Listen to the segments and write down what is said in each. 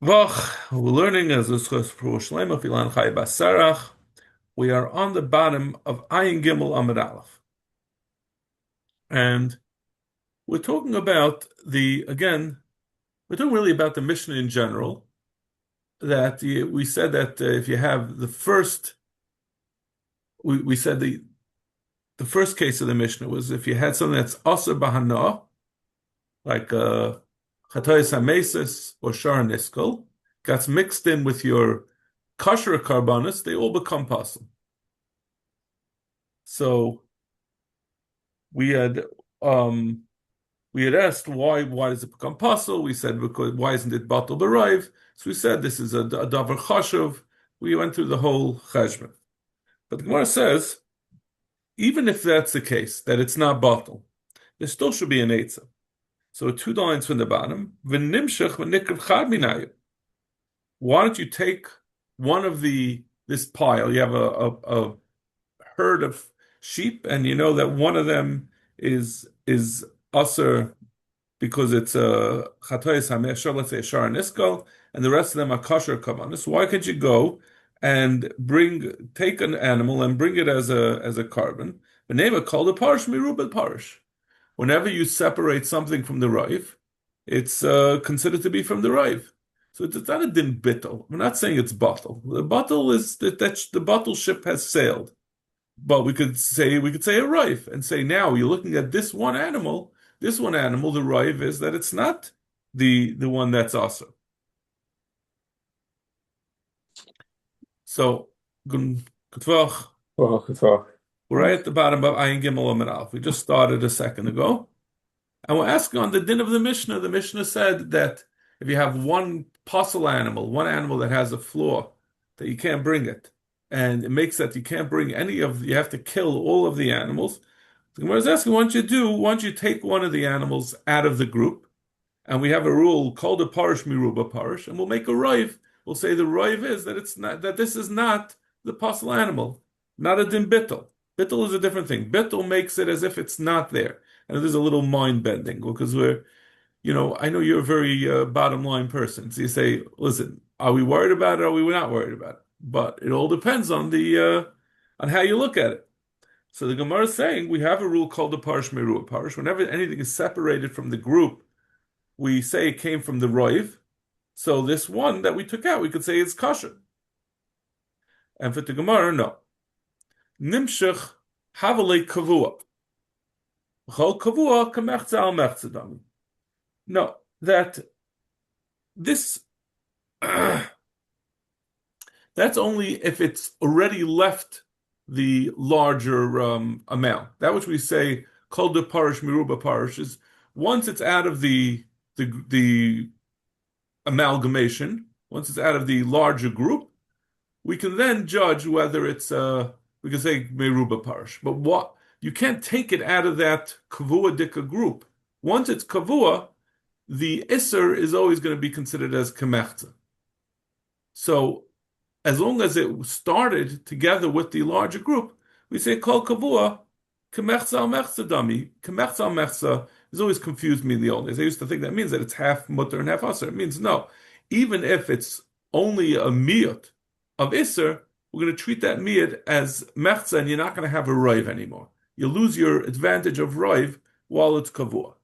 Vach, we're learning as a Shlema Filan Chai Basarach. We are on the bottom of Ayin Gimel Amud Aleph, and we're talking about we're talking really about the Mishnah in general. We said that if you have the first, we said the first case of the Mishnah was if you had something that's Aser Bahana, like Chatayis Hamesis or Shar Niskel, gets mixed in with your kosher karbanis, they all become possible. So we had um we had asked why does it become possible? We said because why isn't it batal b'raiv? So we said this is a davar chashuv. We went through the whole cheshbon. But the Gemara says even if that's the case, that it's not batal, there still should be an eitzah. So 2 lines from the bottom, v'nimshach v'nikr chad minayu. Why don't you take one of this pile? You have a herd of sheep, and you know that one of them is usher because it's a chatois hameshar, let's say a shar niskal, and the rest of them are kosher kavanis. Why can't you go and take an animal and bring it as a carbon? The name is called a parish mirubel parish. Whenever you separate something from the rive, it's considered to be from the rive. So it's not a din bittel. We're not saying it's bottle. The bottle is that the bottle ship has sailed. But we could say a rive and say now you're looking at this one animal. This one animal, the rive is that it's not the one that's awesome. So good talk. We're right at the bottom of Ayin Gimel Amud Aleph. We just started a second ago, and we're asking on the din of the Mishnah. The Mishnah said that if you have one possible animal, one animal that has a flaw, that you can't bring it. And it makes that you can't bring you have to kill all of the animals. The Gemara is asking, why don't you take one of the animals out of the group, and we have a rule called a parish miruba parish, and we'll make a rive. We'll say the rive is that this is not the possible animal, not a din bittel. Bittel is a different thing. Bittel makes it as if it's not there. And there's a little mind bending because I know you're a very bottom line person. So you say, listen, are we worried about it or are we not worried about it? But it all depends on on how you look at it. So the Gemara is saying we have a rule called the parish meru parish. Whenever anything is separated from the group, we say it came from the roiv. So this one that we took out, we could say it's kosher. And for the Gemara, no. Nimshach havalei kavua. Chol kavua kamechza al mechzadami. No, that this that's only if it's already left the larger amount. That which we say called the parish miruba parish is once it's out of the amalgamation, once it's out of the larger group, we can then judge whether it's we can say miruba parish. But what you can't take it out of that kavua dika group. Once it's kavua, the isser is always going to be considered as kemechza. So as long as it started together with the larger group, we say kol kavua kemechza al mechza dami. Kemechza al mechza has always confused me in the old days. I used to think that means that it's half mutter and half aser. It means no. Even if it's only a miyut of isser, we're going to treat that miyut as mechza, and you're not going to have a rive anymore. You lose your advantage of rive while it's kavua.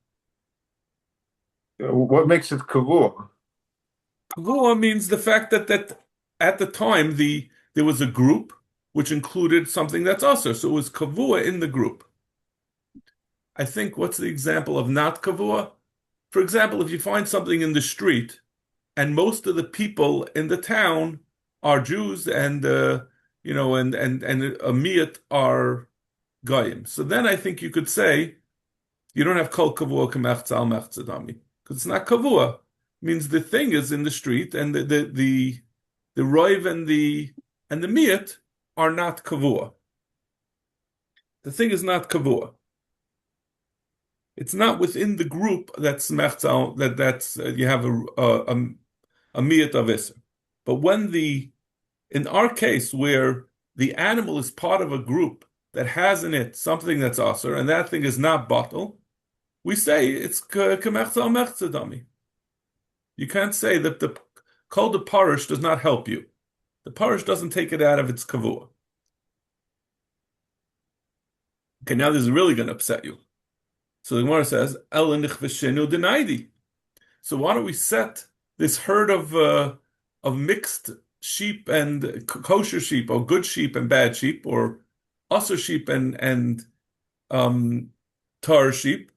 What makes it kavua? Kavua means the fact that at the time there was a group which included something that's usher, so it was kavua in the group. I think what's the example of not kavua? For example, if you find something in the street and most of the people in the town are Jews and and a miyat are goyim, so then I think you could say you don't have kol kavua k'mechza al mechza dami because it's not kavua. It means the thing is in the street and the roiv and the miyat are not kavua. The thing is not kavua. It's not within the group that's mechza that's you have a miyat of iser. But when in our case where the animal is part of a group that has in it something that's aser and that thing is not bottle, we say it's kemechza al mechza dami. You can't say that the Kol the parish does not help you. The parish doesn't take it out of its kavua. Okay, now this is really going to upset you. So the Gemara says, El nichveshenu denaidi. So why don't we set this herd of mixed sheep and kosher sheep, or good sheep and bad sheep, or usher sheep and tar sheep?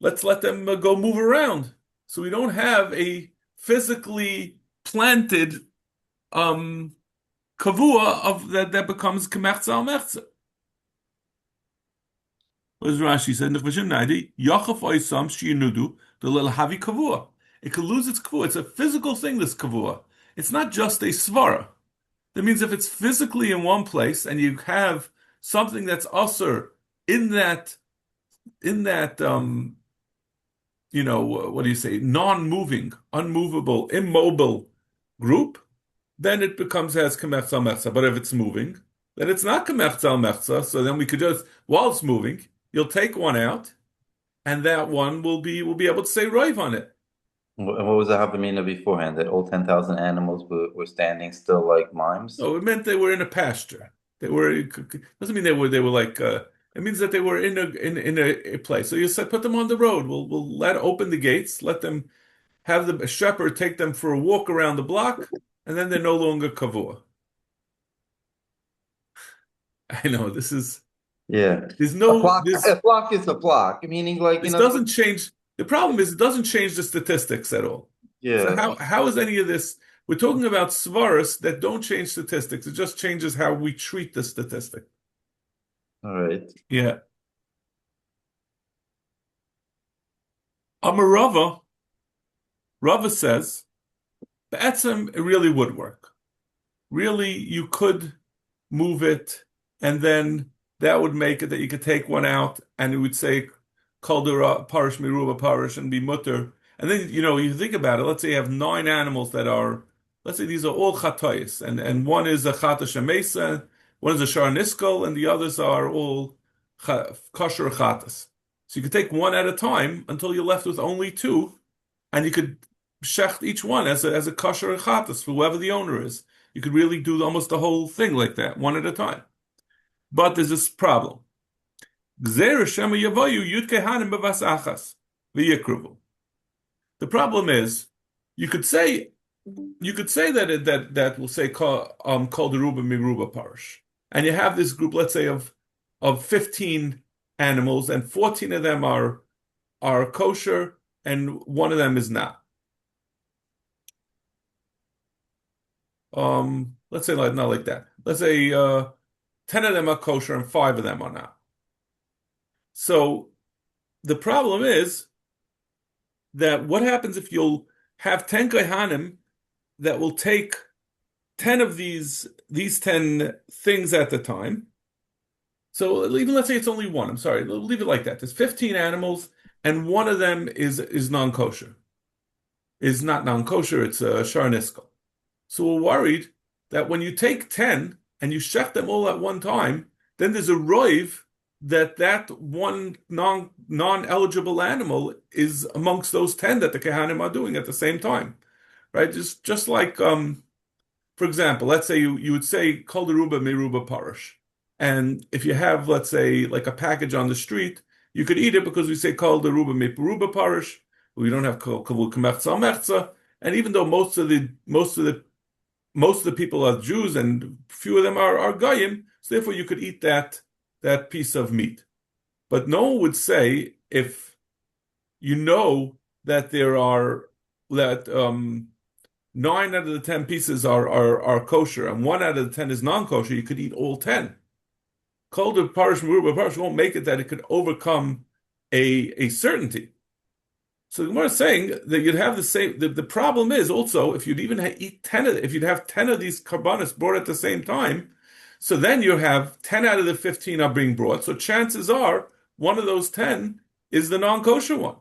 Let's let them go move around, so we don't have a physically planted kavua of that becomes kemechza al mechza. As Rashi said, Yachaf oisam shiyinudu the little havi kavua. It could lose its kavua. It's a physical thing, this kavua. It's not just a svara. That means if it's physically in one place and you have something that's usher in that what do you say, non-moving, unmovable, immobile group, then it becomes as kemechza al mechza. But if it's moving, then it's not kemechza al mechza. So then we could just, while it's moving, you'll take one out, and that one will be able to say roiv on it. What was the Havamina beforehand? That all 10,000 animals were standing still like mimes? No, it meant they were in a pasture. Doesn't mean they were like. It means that they were in a place. So you said put them on the road. We'll open the gates, let them have a shepherd take them for a walk around the block, and then they're no longer kavua. I know this is. Yeah. There's no a flock is a flock, meaning like this doesn't change. The problem is it doesn't change the statistics at all. Yeah. So how is any of this? We're talking about svaras that don't change statistics. It just changes how we treat the statistic. All right. Yeah. Amarava, Rava says, B'etzem, it really would work. Really, you could move it, and then that would make it that you could take one out, and it would say, Kol parish miruba parish, and be mutter. And then, you think about it, let's say you have 9 animals that are, let's say these are all chatois, and one is a chata shemesa, one is a shar niskal, and the others are all kosher chatas. So you could take one at a time until you're left with only 2, and you could shecht each one as a kosher chatas for whoever the owner is. You could really do almost the whole thing like that, one at a time. But there's this problem. The problem is, you could say that will say called deruba miruba parish, and you have this group, let's say of 15 animals, and 14 of them are kosher, and one of them is not. Let's say not like that. Let's say 10 of them are kosher and 5 of them are not. So the problem is that what happens if you'll have 10 kohanim that will take 10 of these 10 things at the time. So even let's say it's only one. I'm sorry, leave it like that. There's 15 animals, and one of them is non-kosher. Is not non-kosher, it's a shar niskal. So we're worried that when you take 10 and you shech them all at one time, then there's a roiv that one non-eligible animal is amongst those 10 that the Kehanim are doing at the same time, right? Just like, for example, let's say you would say kol deruba miruba parish, and if you have, let's say, like a package on the street, you could eat it because we say kol deruba miruba parish. We don't have kol kemechza al mechza, and even though most of the people are Jews and few of them are goyim, so therefore you could eat that piece of meat. But no one would say, if you know that there are 9 out of the 10 pieces are kosher and 1 out of the 10 is non-kosher, you could eat all 10. Kol de parish meruba parish won't make it that it could overcome a certainty. So the Gemara is saying that you'd have the same. The problem is also if you'd even eat 10 of if you'd have 10 of these karbanos brought at the same time. So then you have 10 out of the 15 are being brought. So chances are one of those 10 is the non-kosher one.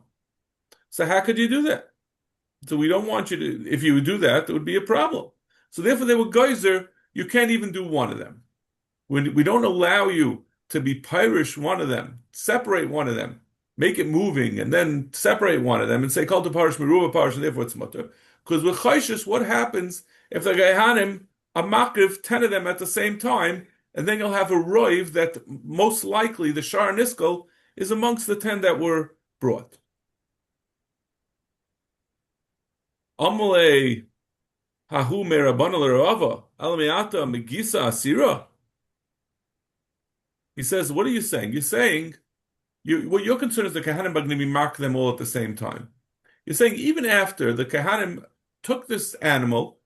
So how could you do that? So we don't want you to, if you would do that, there would be a problem. So therefore they were geyser, you can't even do one of them. We don't allow you to be pirish one of them, separate one of them, make it moving, and then separate one of them and say Kol Parish Meruba Parish, and therefore it's mutter. Because with Chayshish, what happens if the Gehanim are makriv 10 of them at the same time, and then you'll have a roiv that most likely the Shar Niskel is amongst the 10 that were brought. Amalei Hahu Merabana Lerava Alamiata Megisa Asira. He says, what are you saying? You're saying what your concern is the Kahanim are going to be mark them all at the same time. You're saying even after the Kahanim took this animal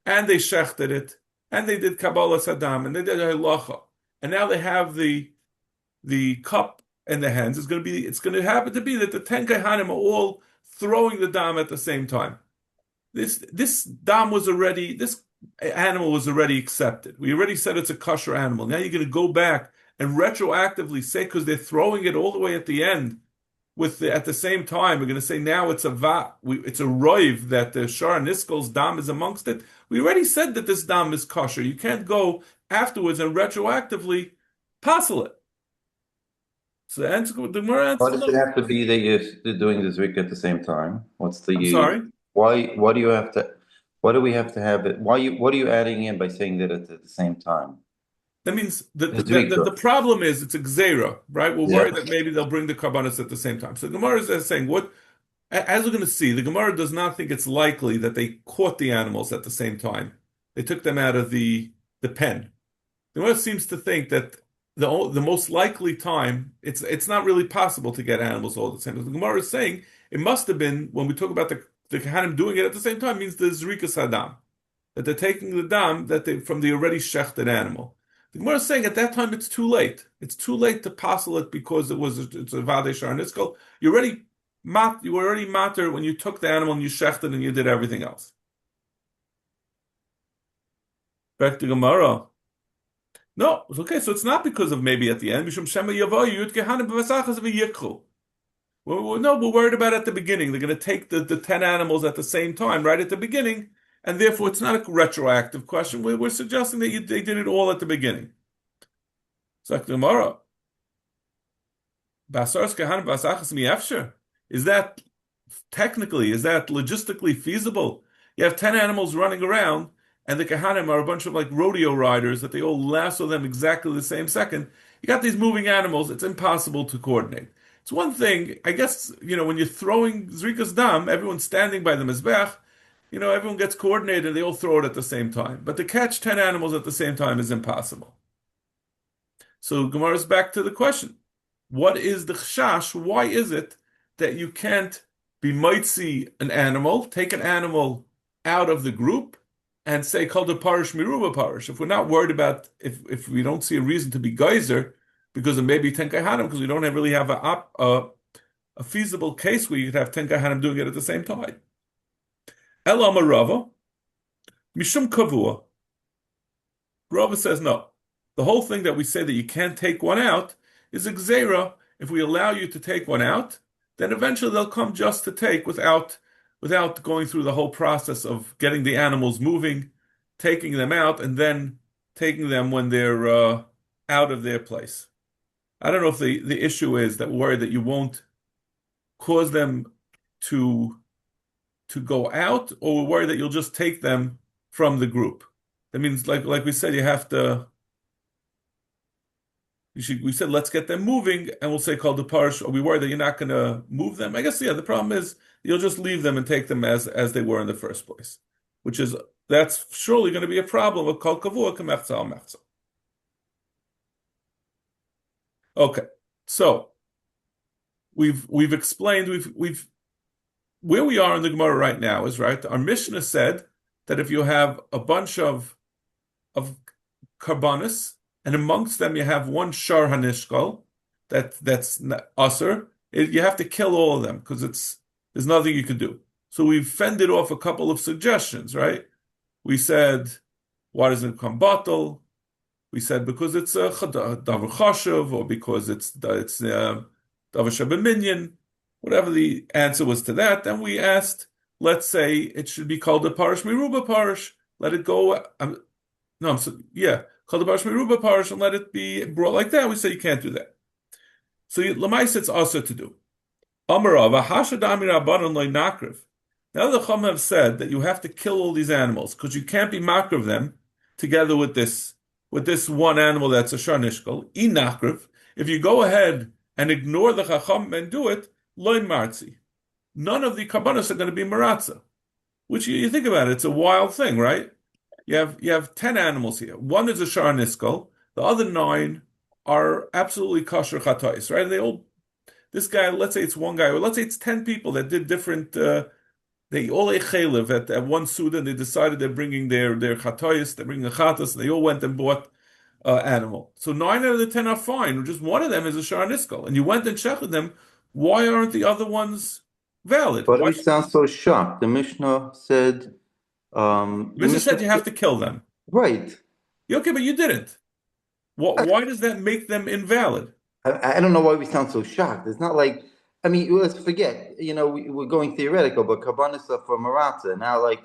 and they shechted it and they did Kabbalah Saddam and they did halacha, and now they have the cup in the hands. It's going to happen to be that the 10 Kahanim are all throwing the dam at the same time. This animal was already accepted. We already said it's a kosher animal. Now you're going to go back and retroactively say, because they're throwing it all the way at the end, at the same time, we're going to say now it's a roiv that the Shar Niskel's dam is amongst it. We already said that this dam is kosher. You can't go afterwards and retroactively passel it. So the answer, the Gemara answers. Why does it have to be that you're doing the zrika at the same time? What's the? I'm sorry. Why do you have to? Why do we have to have it? What are you adding in by saying that it's at the same time? That means the problem is it's a gzeira, right? We're worried that maybe they'll bring the karbanos at the same time. So the Gemara is saying, what, as we're going to see, the Gemara does not think it's likely that they caught the animals at the same time. They took them out of the pen. The Gemara seems to think that the most likely time, it's not really possible to get animals all at the same time. The Gemara is saying it must have been, when we talk about the Kahanim doing it at the same time, means the Zrikas Hadam, that they're taking the dam from the already shechted animal. The Gemara is saying at that time it's too late. It's too late to passel it because it's a Vadei Shar Niskel. You were already matter when you took the animal and you shechted and you did everything else. Back to Gemara. No, it's okay. So it's not because of maybe at the end. No, we're worried about at the beginning. They're going to take the 10 animals at the same time, right at the beginning, and therefore it's not a retroactive question. We're suggesting that they did it all at the beginning. So Gemara, is that logistically feasible? You have 10 animals running around, and the Kahanim are a bunch of like rodeo riders that they all lasso them exactly the same second. You got these moving animals. It's impossible to coordinate. It's one thing, I guess, when you're throwing Zrikas Dam, everyone's standing by the Mizbech, everyone gets coordinated and they all throw it at the same time. But to catch 10 animals at the same time is impossible. So Gemara's back to the question. What is the chashash? Why is it that you can't be Motzei an animal, take an animal out of the group, and say, Kol de Parish Miruba Parish? If we're not worried about, if we don't see a reason to be geyser, because of maybe 10 Kahanim, because we don't really have a feasible case where you could have 10 Kahanim doing it at the same time. El Amar Rava, Mishum Kavua. Rava says no. The whole thing that we say that you can't take one out is a gzeira. If we allow you to take one out, then eventually they'll come just to take without going through the whole process of getting the animals moving, taking them out, and then taking them when they're out of their place. I don't know if the issue is that we're worried that you won't cause them to go out, or we're worried that you'll just take them from the group. That means, like we said, you have to. We said let's get them moving, and we'll say called the parish. Are we worried that you're not going to move them? I guess the problem is you'll just leave them and take them as they were in the first place, that's surely going to be a problem with kol kavua k'mechza al mechza. Okay, so we've explained we've where we are in the Gemara right now is right. Our Mishnah said that if you have a bunch of karbanis, and amongst them you have one shar hanishkal that's usher, you have to kill all of them because there's nothing you can do. So we've fended off a couple of suggestions, right? We said, why doesn't it come bottle? We said because it's a davar chashuv, or because it's davar shabaminyan. Whatever the answer was to that, then we asked, let's say it should be called a parish miruba parish. Let it go. Called a parish miruba parish, and let it be brought like that. We say you can't do that. So lemais it's also to do. Amarava Hashadami Rabbanon loy nakriv. Now the Chum have said that you have to kill all these animals because you can't be makriv them together with this one animal that's a sharnishkal. Inakriv. If you go ahead and ignore the Chacham and do it, loy marzi. None of the karbanos are going to be maratza. Which you think about it, it's a wild thing, right? You have 10 animals here. One is a sharniskal. The other 9 are absolutely kosher chatais, right? This guy, let's say it's one guy, or let's say it's 10 people that did different. They all ate chaylev at one suda, and they decided they're bringing their chatais, they're bringing a chatas, and they all went and bought animal. So 9 out of the 10 are fine. Just one of them is a sharniskal, and you went and checked them. Why aren't the other ones valid? Why do we sound so shocked? The Mishnah said. Mishnah said you have to kill them. Right. Okay, but you didn't. Why does that make them invalid? I don't know why we sound so shocked. It's not like, I mean, let's forget, we're going theoretical, but Kabbanis are for Maratha. Now, like,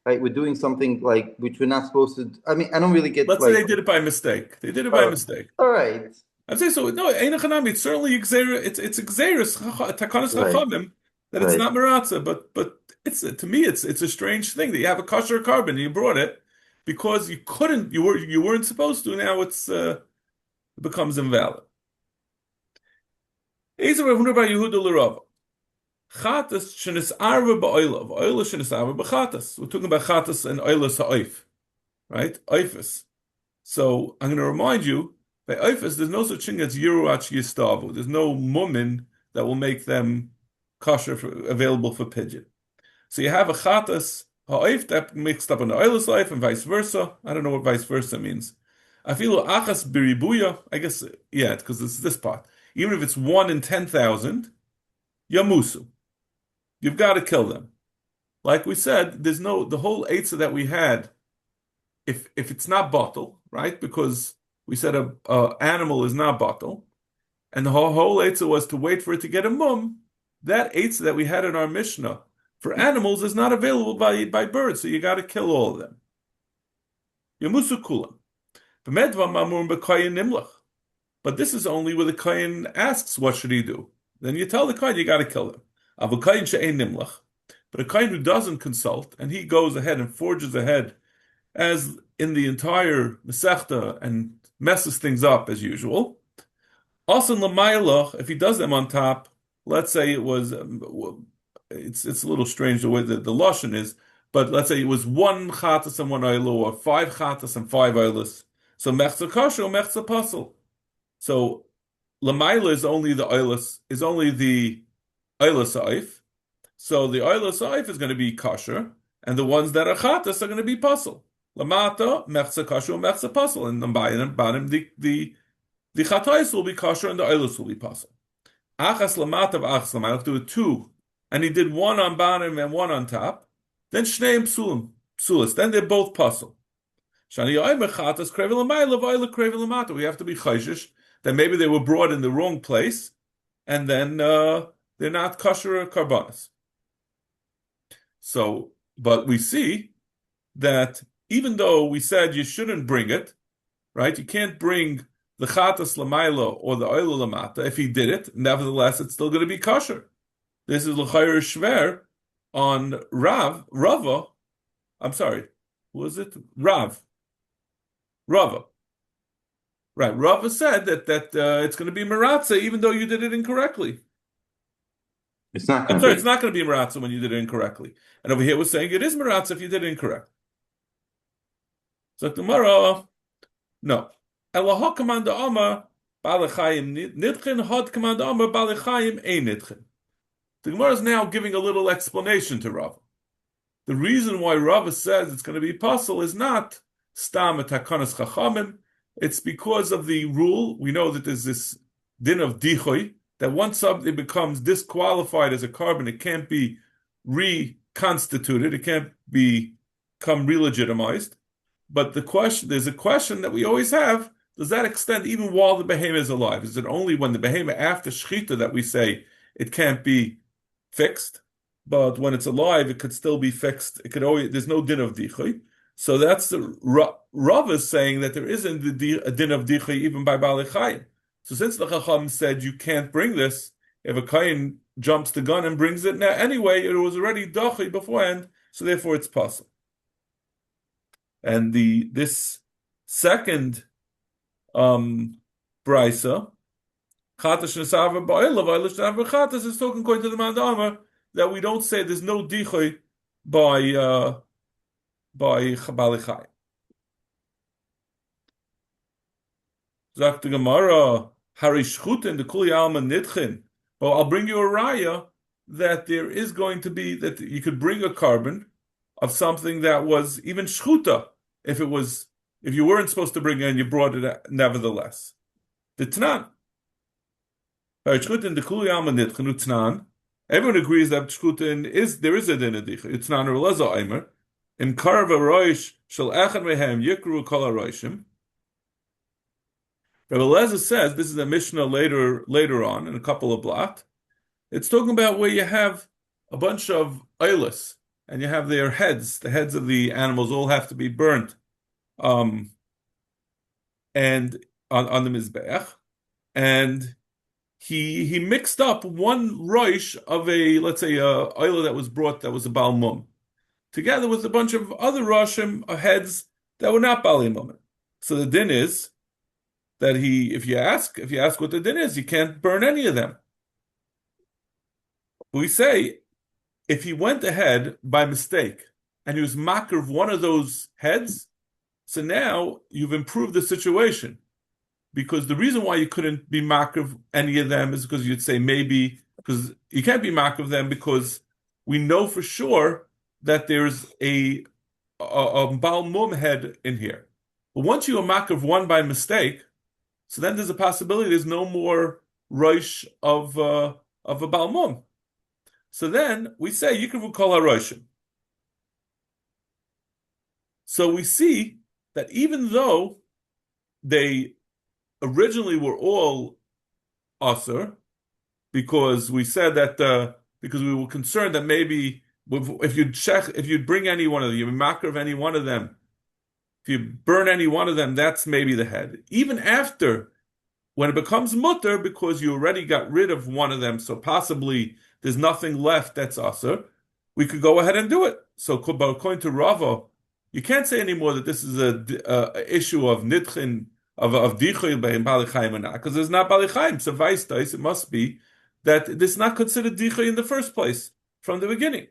right, we're doing something like which we're not supposed to. I mean, I don't really get. Let's say they did it by mistake. They did it by mistake. All right. I'd say so. No, it's certainly it's exeris takanas chachamim that it's not maratza, but it's to me it's a strange thing that you have a kosher carbon and you brought it because you couldn't, you weren't supposed to. Now it becomes invalid. We're talking about chatas and oilas ha'oif, right? Oifus. So I'm going to remind you, by oifus, there's no such thing as yiruach yistavu. There's no mumin that will make them kosher available for pidyon. So you have a chatas ha'oif that mixed up on the oilas life and vice versa. I don't know what vice versa means. I feel achas biribuya. I guess because it's this part. Even if it's 1 in 10,000, yamusu. You've got to kill them. Like we said, there's the whole eitzah that we had. If it's not bottle, right? Because we said a animal is not bottle, and the whole eitzah was to wait for it to get a mum. That eitzah that we had in our Mishnah for animals is not available by birds, so you got to kill all of them. Yamusu kulam. B'medva mamur b'kayin nimlach. But this is only where the kohen asks, what should he do? Then you tell the kohen, you got to kill him. But a kohen who doesn't consult, and he goes ahead and forges ahead, as in the entire Masechta, and messes things up as usual. Also in Lamayloch, if he does them on top, let's say it was, it's a little strange the way that the Lashon is, but let's say it was 1 chatas and 1 oilo, or 5 chatas and 5 oilos. So mechza kosher or mechza pasul. So Lamaila is only the oilos, oif. So the oilos oif is going to be kosher, and the ones that are chatas are going to be pasul. Lamata mechza kosher or mechza pasul, and the chatais will be kosher and the oilos will be pasul. Achas lamata v'achas lamaila, do it 2, and he did 1 on bottom and 1 on top. Then shneim psulis. Then they're both pasul. We have to be chayshish that maybe they were brought in the wrong place, and then they're not kosher or karbanas. So, but we see that even though we said you shouldn't bring it, right? You can't bring the chatas lamaila or the oil lamata. If he did it, nevertheless, it's still going to be kosher. This is l'chayr shver on Rava. I'm sorry, who was it? Rava. Right, Rava said that it's going to be maratza even though you did it incorrectly. It's not going to be maratza when you did it incorrectly. And over here we're saying it is maratza if you did it incorrect. So tomorrow, no. Elah command Amar balechayim nidchin had command Amar balechayim ein nidchin. The Gemara is now giving a little explanation to Rava. The reason why Rava says it's going to be pasul is not stam et hakanas chachamim. It's because of the rule. We know that there's this din of dichoy, that once something becomes disqualified as a carbon, it can't be reconstituted, it can't become re-legitimized. But there's a question that we always have, does that extend even while the behemoth is alive? Is it only when the behemoth after shechita that we say it can't be fixed? But when it's alive, it could still be fixed. There's no din of dichoy. So that's the Rav is saying that there isn't a din of dichoy even by Balei Chayim. So since the Chacham said you can't bring this, if a kohen jumps the gun and brings it. Now, anyway, it was already dachi beforehand, so therefore it's possible. And this second brisa, chatas nesava ba'elav, eilish nesava chatas, is talking according to the Mandama that we don't say there's no dichoy by Balichai. Zakt the Gemara, Harishchutin, the Kuli Alma Nitchin. Well, I'll bring you a raya that there is going to be, that you could bring a carbon of something that was even shchuta, if you weren't supposed to bring it and you brought it nevertheless. The Tnan. Harishchutin, the Kuli Alma Nitchin, Utnan. Everyone agrees that shchutin there is a din of dicha. It's not a relaza aimer. In karva roish shel echad mehem yikru kol haroishim. Rabbi Eliezer says, this is a Mishnah later on in a couple of blot. It's talking about where you have a bunch of eilis and you have their heads. The heads of the animals all have to be burnt, and on the mizbeach. And he mixed up one roish of let's say a eilah that was brought that was a bal mum, together with a bunch of other roshim heads that were not bal mum. So the din is that if you ask what the din is, you can't burn any of them. We say, if he went ahead by mistake and he was makar of one of those heads, so now you've improved the situation. Because the reason why you couldn't be makar of any of them is because you'd say maybe, because you can't be makar of them because we know for sure that there's a Baal Mum head in here. But once you are makar of one by mistake, so then there's a possibility there's no more roish of a Baal Mum. So then we say you can call a roishim. So we see that even though they originally were all asur, because we said that because we were concerned that maybe if you'd bring any one of them, you makar of any one of them, if you burn any one of them, that's maybe the head. Even after, when it becomes mutter, because you already got rid of one of them, so possibly there's nothing left that's asur, we could go ahead and do it. So, according to Rava, you can't say anymore that this is a issue of nitchin, of dichoy by balichaim or not, because there's not balichaim. So, it must be that this is not considered dichoy in the first place from the beginning.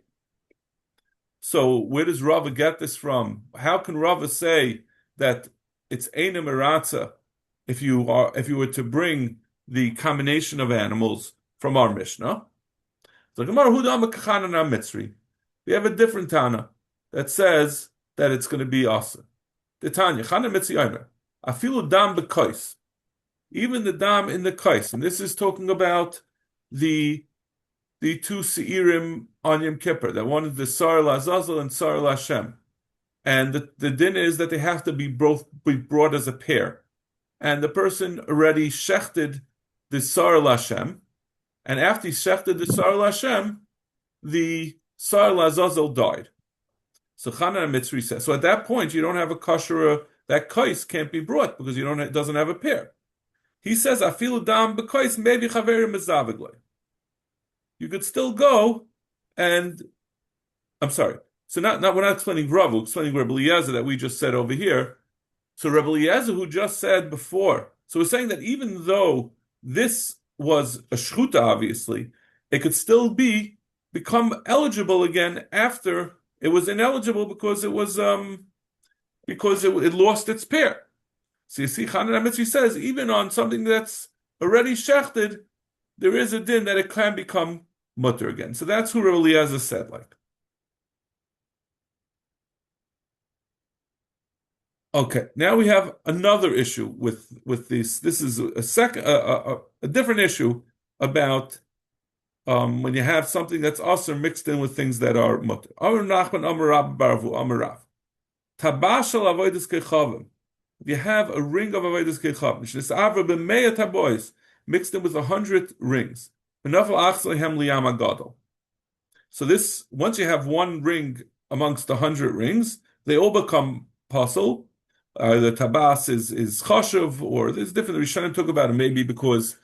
So where does Rava get this from? How can Rava say that it's eina meratza if you were to bring the combination of animals from our Mishnah? So Gemara Hudam Kachanana Mitzri. We have a different Tana that says that it's going to be awesome. The Tanya Chana Mitzri Omer Afilu dam b'kais, even the dam in the kais, and this is talking about the two seirim on Yom Kippur. That one is the Sar Lazazel and Sar Lashem. And the din is that they have to be brought as a pair. And the person already shechted the Sar Lashem. And after he shechted the Sar Lashem, the Sar Lazazel died. So Chanan Mitzri says, so at that point, you don't have a kosher, that kais can't be brought because it doesn't have a pair. He says, Afilu dam b'kais maybe chaverim mezaviglei. You could still go and, I'm sorry. So we're not explaining Rav, we're explaining Rebbe Eliezer that we just said over here. So Rebbe Eliezer, who just said before, so we're saying that even though this was a shchuta, obviously, it could still become eligible again after it was ineligible because it was because it lost its pair. So you see, Chanan HaMitzri says even on something that's already shechted, there is a din that it can become mutter again. So that's who Rebbe Eliezer said. Like, okay, now we have another issue with this. This is a different issue about when you have something that's also mixed in with things that are mutter. Amar Nachman, Amar Rab Barvu, Amar Rav. Tabashal avodas kechavim. If you have a ring of avodas kechavim, shnis avra b'meya tabois, mixed in with 100 rings. So this, once you have one ring amongst 100 rings, they all become pasul. The tabas is chashuv, or there's different. The Rishonim talk about it maybe because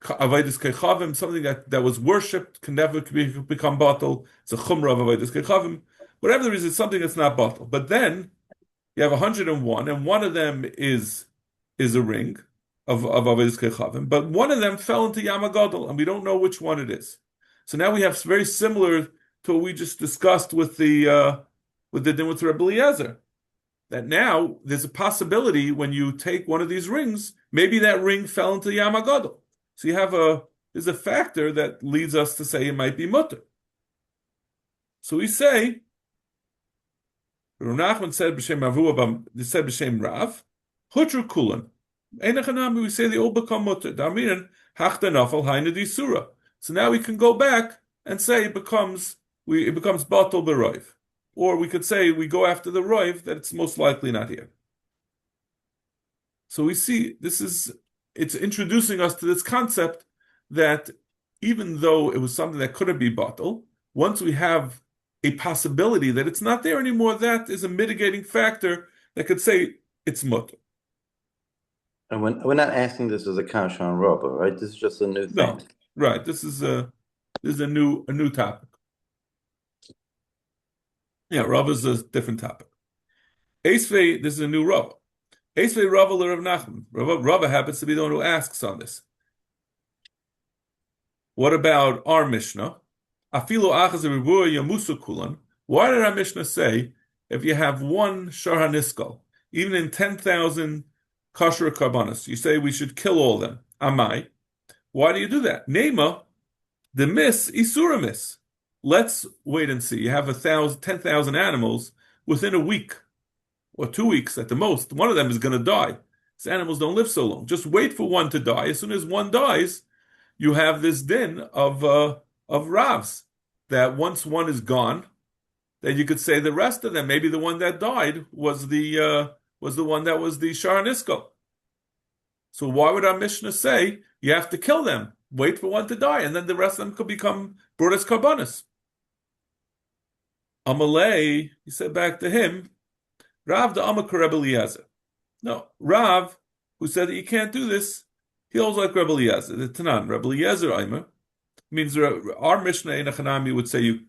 avodas kechavim, something that was worshipped can never become batal. It's a chumrah of avodas kechavim. Whatever the reason, it's something that's not batal. But then you have 101, and one of them is a ring of avodas kechavim, but one of them fell into Yam HaGadol, and we don't know which one it is. So now we have very similar to what we just discussed with the din with Rebbe Eliezer. That now there's a possibility when you take one of these rings, maybe that ring fell into Yam HaGadol. So there's a factor that leads us to say it might be mutter. So we say, Rav Nachman said b'shem Rav, Hutru Kulan. We say they all become mutter. So now we can go back and say it becomes batal b'roiv. Or we could say we go after the roiv that it's most likely not here. So we see it's introducing us to this concept that even though it was something that couldn't be batal, once we have a possibility that it's not there anymore, that is a mitigating factor that could say it's mutter. And we're not asking this as a kasha on Rabba, right? This is just a new thing. No, right. This is a new topic. Yeah, Rabba is a different topic. Eisvei, this is a new Rabba. Eisvei Rabba l'Rav Nachman. Rabba happens to be the one who asks on this. What about our Mishnah? Afilu achaz ribuah yamusu kulan. Why did our Mishnah say if you have one shar haniskal, even in 10,000 kosher karbanos, you say we should kill all of them? Amai. Why do you do that? Nema, the miss, isura miss. Let's wait and see. You have 10,000 animals within a week or 2 weeks at the most. One of them is going to die. These animals don't live so long. Just wait for one to die. As soon as one dies, you have this din of Ravs, that once one is gone, then you could say the rest of them, maybe the one that died was the one that was the Shar Nisko. So why would our Mishnah say you have to kill them, wait for one to die, and then the rest of them could become Brodas Karbanis? Amalei, he said back to him, Rav the Amakar Rebbe Eliezer. No, Rav, who said that you can't do this, he holds like Rebbe Eliezer. The Tanan, Rebbe Eliezer Aimer, means our Mishnah in Achanami would say you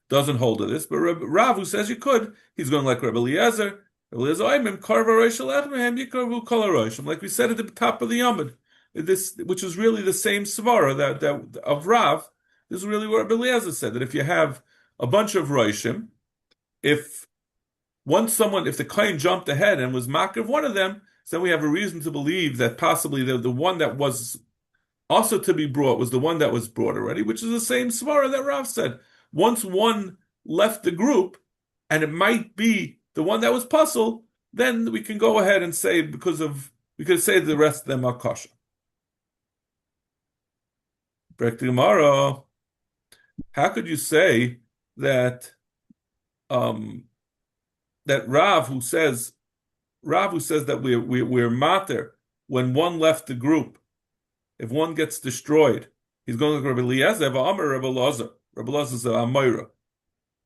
doesn't hold to this, but Rav, who says you could, he's going like Rebbe Eliezer. Rebbe Eliezer Aimer, Karva Rosh Alechem, Yikarvu Kol HaRoshim, like we said at the top of the Yamud. This, which is really the same svara that of Rav. This is really what Rebbe Eliezer said, that if you have a bunch of Roshim, if the Kohen jumped ahead and was makir of one of them, then we have a reason to believe that possibly the one that was also to be brought was the one that was brought already, which is the same svara that Rav said. Once one left the group, and it might be the one that was puzzled, then we can go ahead and say we could say the rest of them are kosher. Back to tomorrow. How could you say that that Rav who says that we're mater when one left the group, if one gets destroyed, he's going to Rebbe Eliezer, Amar Rebbe Elazar. Rebbe Elazar is a Amoira.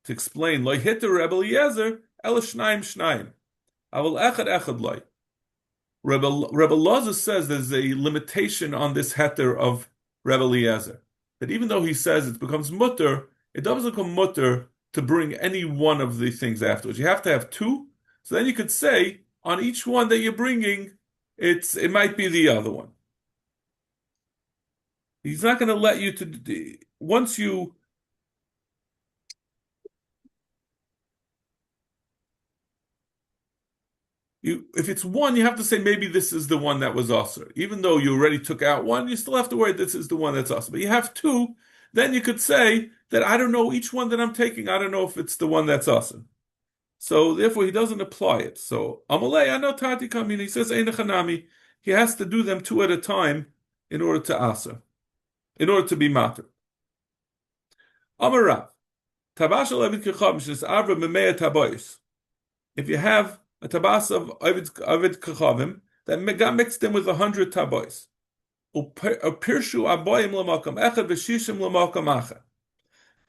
To explain, Lo hitter Rebbe Eliezer, El Shnaim. Aval Echad Loi. Rebbe Elazar says there's a limitation on this heter of Rebbe Eliezer. That even though he says it becomes mutter, it doesn't become mutter to bring any one of the things afterwards. You have to have two. So then you could say, on each one that you're bringing, it might be the other one. He's not going to let you to, once you, if it's one, you have to say maybe this is the one that was usher. Even though you already took out one, you still have to worry this is the one that's usher. But you have two, then you could say that I don't know each one that I'm taking, I don't know if it's the one that's usher. So therefore he doesn't apply it. So Amalei, I know Tati Kamin, he says Einachanami, he has to do them two at a time in order to usher, in order to be matter. Amarav, Tabashal Ovid Kechavim, says Avra Memea Tabois. If you have a tabas of Ovid Kechavim that got mixed in with 100 tabois, Upirshu Aboyim Lamakam Echad Veshishim Lamakam Achad,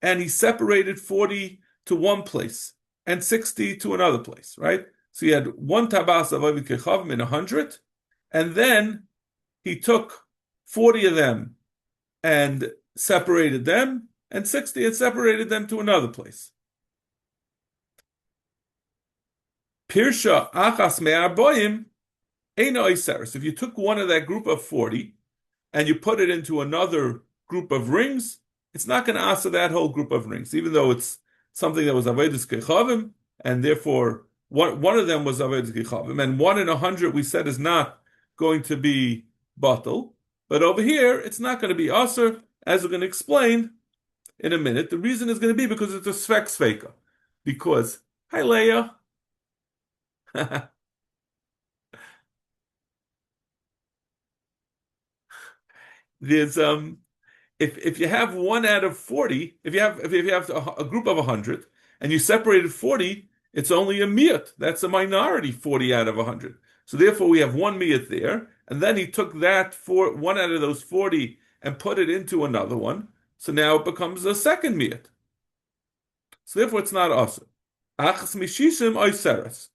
and he separated 40 to one place and 60 to another place, right? So he had one tabas of Ovid Kechavim in 100, and then he took 40 of them and separated them, and 60 and separated them to another place. Pirsha achas me'arboim eino iseres. If you took one of that group of 40 and you put it into another group of rings, it's not going to answer that whole group of rings, even though it's something that was avodas kechavim, and therefore one of them was avodas kechavim, and 1 in 100 we said is not going to be batal, but over here it's not going to be aser, as we're going to explain in a minute. The reason is going to be because it's a svek sveka. Because, hi Leah. There's if you have 1 out of 40, if you have a group of 100 and you separated 40, it's only a miyat. That's a minority, 40 out of 100. So therefore we have 1 miyat there, and then he took that 1 out of those 40 and put it into another one. So now it becomes a second miyat. So therefore it's not awesome. Achas mishishim oiseres.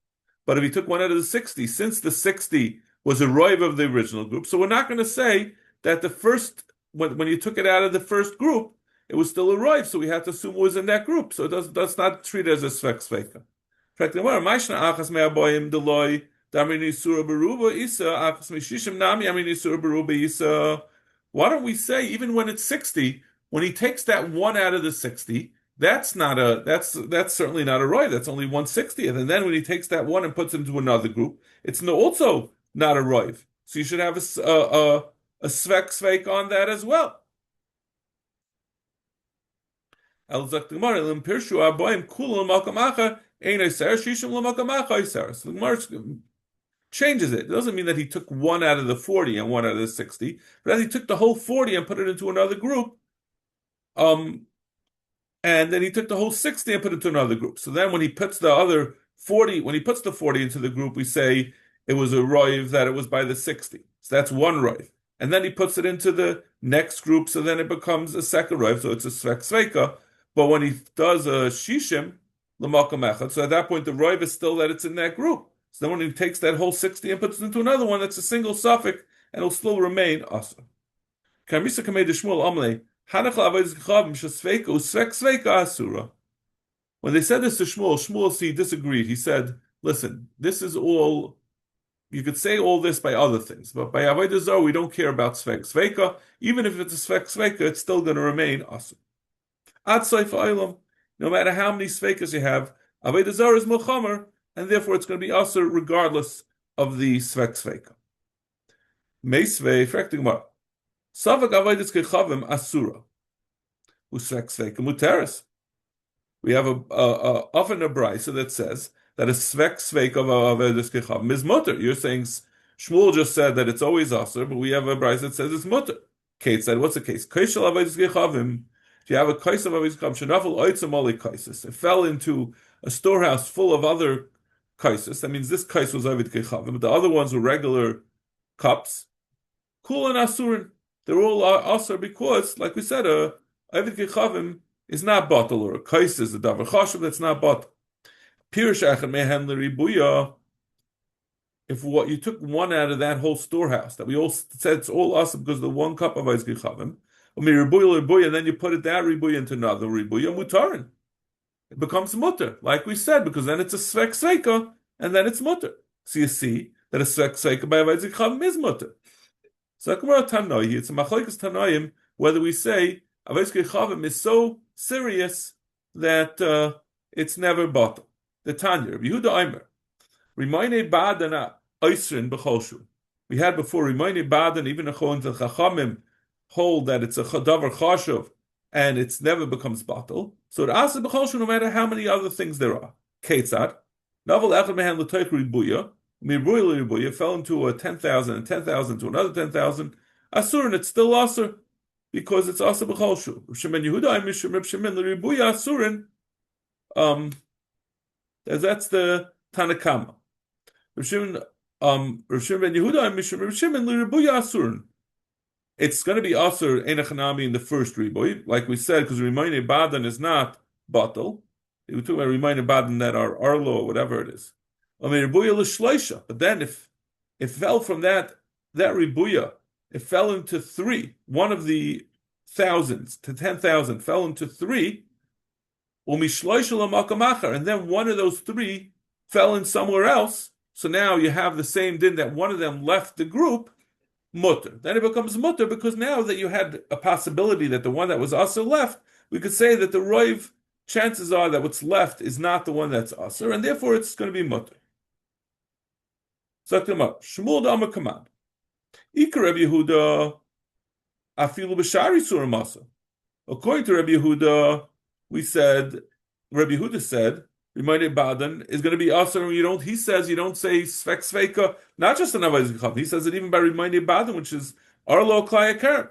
But if he took 1 out of the 60, since the 60 was a roiv of the original group, so we're not going to say that the first, when you took it out of the first group, it was still a roiv, so we have to assume it was in that group. So it does not treat it as a svek sveka. In fact, why don't we say, even when it's 60, when he takes that 1 out of the 60, that's certainly not a roiv. That's only 1/60th. And then when he takes that 1 and puts it into another group, it's also not a roiv. So you should have a svek svek on that as well. The Gemara changes it. It doesn't mean that he took 1 out of the 40 and 1 out of the 60, but as he took the whole 40 and put it into another group, and then he took the whole 60 and put it into another group. So then when he puts the other 40, when he puts the 40 into the group, we say it was a roiv that it was by the 60. So that's 1 roiv. And then he puts it into the next group, so then it becomes a second roiv, so it's a svek sveka. But when he does a shishim, l'makom echad, so at that point the roiv is still that it's in that group. So then when he takes that whole 60 and puts it into another one, that's a single suffix, and it'll still remain asa. When they said this to Shmuel, he disagreed. He said, listen, this is all, you could say all this by other things, but by Avodah Zarah, we don't care about svek sveka. Even if it's a svek sveka, it's still going to remain asa. Ad soif ha'olam, no matter how many svekas you have, Avodah Zarah is milchamer, and therefore it's going to be asa regardless of the svek sveka. Meisvei, fracting mar. Savak avodas kechavim asura. Usvek sveka muteres. We have often a brisa that says that a svek sveka of avodas kechavim is mutter. You're saying Shmuel just said that it's always asur, but we have a brisa that says it's mutter. Kate said, what's the case? Kaishal avodas kechavim. If you have a kais of avodas kechavim, shenafel oitzam oli kaisis. It fell into a storehouse full of other kaisis. That means this kais was avodas kechavim, but the other ones were regular cups. Kul and asurin. They're all asur because, like we said, a avodas kechavim is not batal, or a kais is a davar chashuv that's not batal. Pirush echad mehen l'ribuya. If what you took 1 out of that whole storehouse that we all said it's all asur because the 1 cup of avodas kechavim, and then you put it that ribuya into another ribuya mutarin, it becomes mutter, like we said, because then it's a svek sveka, and then it's mutter. So you see that a svek sveka by avodas kechavim is mutter. So it's a machlokes tanoim whether we say avodas kechavim is so serious that it's never batal. The Tanya, Yehuda Aimer, Rimayne Badana Oisrin B'Cholshu. We had before Rimayne Badan, even according to Chachamim, hold that it's a davar chashuv and it's never becomes batal. So it asks B'Cholshu no matter how many other things there are. Ketzad, Naval Echad Mehan L'Toich Ribuya. Miruya fell into a 10,000 and 10,000 to another 10,000. Asur, and it's still asur because it's asur b'cholshu. Shemen Yehuda Mishum Reb Shemen l'Ribuya Asurin. That's the Tanakama. Shemen Yehuda Mishum Reb Shemen l'Ribuya Asurin. It's going to be asur enachanami in the first ribuy, like we said, because Rimayne Badan is not batal. We talk about Rimayne Badan that are arlo or whatever it is. But then if it fell from that ribuya, it fell into 3. One of the thousands to 10,000 fell into three, and then one of those three fell in somewhere else. So now you have the same din that one of them left the group, mutter. Then it becomes mutter because now that you had a possibility that the one that was also left, we could say that the roiv, chances are that what's left is not the one that's usher, and therefore it's going to be mutter. Shmuel Dama command. Ikar Rabbi Yehuda afilu b'shari surah masa. According to Rabbi Yehuda, Rabbi Yehuda said, reminded Badan is going to be usher. He says you don't say svek sveka, not just an avayz gechav. He says it even by reminding Badan, which is arlo klaya keren.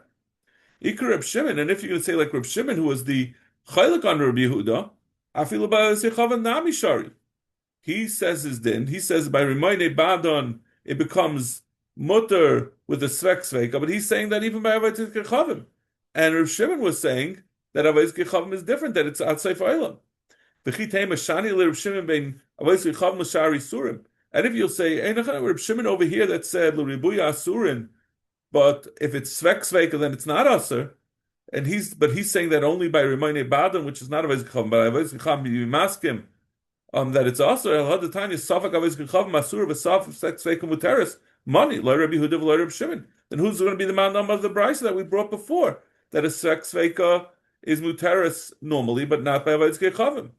Ikar Reb Shimon, and if you're going to say like Reb Shimon, who was the chaylik on Rabbi Yehuda, afilu b'avayz gechav nami shari. He says his din. He says by reminding Badan, it becomes mutter with a svek sveka, but he's saying that even by avayz gechavim. And Rav Shimon was saying that avayz gechavim is different, that it's outside for Eilam. And if you'll say, Rav Shimon over here that said l'ribuya asurin, but if it's svek sveka, then it's not aser. And he's saying that only by reminding Badan, which is not avayz gechavim, but avayz gechavim you maskim. That it's also al the time is safak avayz gechav masur v'saf sex veikum uteris money lo Rabbi Yehuda v'lo Rabbi Shimon. Then who's going to be the man of the brayso that we brought before, that a sex veika is muteris normally but not by avayz gechavim?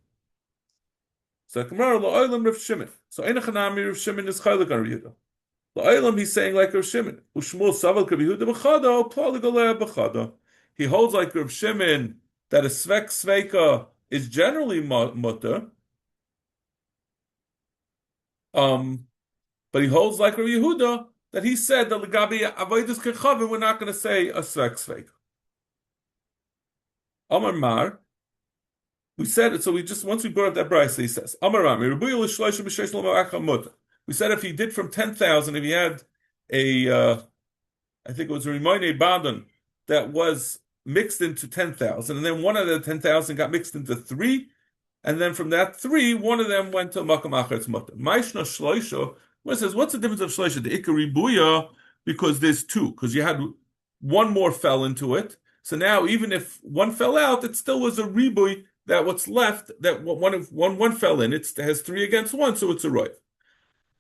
So Gemara lo olam Rav Shimon. So einachanami Rav Shimon is chaylik on Rabbi Yehuda. Lo olam he's saying like Rav Shimon. Ushmul saval Rabbi Yehuda b'chada plali golea b'chada. He holds like Rav Shimon that a svek sveika is generally mutter. But he holds like Rabbi Yehuda that he said that l'gabi avodas kechavim we're not going to say a svek svek. Amar Mar, we said it. So once we brought up that brayso, he says Amar Mar Rebuya l'shloisha b'sheish l'ma'acham mutter. We said if he did from 10,000, if he had I think it was a Rimoni Badan that was mixed into 10,000, and then one of the 10,000 got mixed into three. And then from that three, one of them went to Makam Acharetz Mutter. Maishna Shloisha, where it says, what's the difference of Shloisha? The Ikari Buya, because there's two, because you had one more fell into it. So now, even if one fell out, it still was a Ribui, that what's left, that one fell in, it has three against one, so it's a Roiv.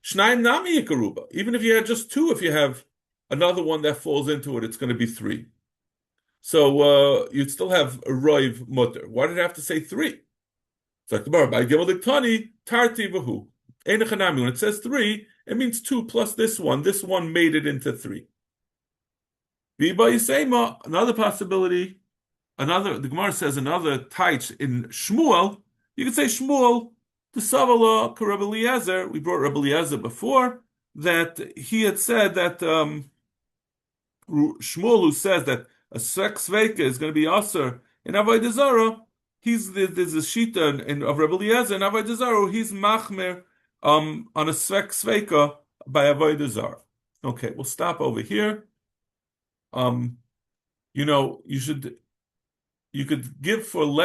Shnaim Nami Ikaruba, even if you had just two, if you have another one that falls into it, it's going to be three. So you'd still have a Roiv Mutter. Why did it have to say three? It's like the bar by Gimel Tani Tarti Vahu. Einachanami. When it says three, it means two plus this one. This one made it into three. Viba Yisema, another possibility. The Gemara says another taich in Shmuel. You could say Shmuel the Savala Rabbi Eliezer. We brought Rabbi Eliezer before that he had said that Shmuel, who says that a sex sveka is going to be aser in Avodah Zarah. There's a shita of Rabbi Eliezer and Avodah Zarah. He's machmer on a svek sveka by Avodah Zarah. Okay, we'll stop over here. You could give for less.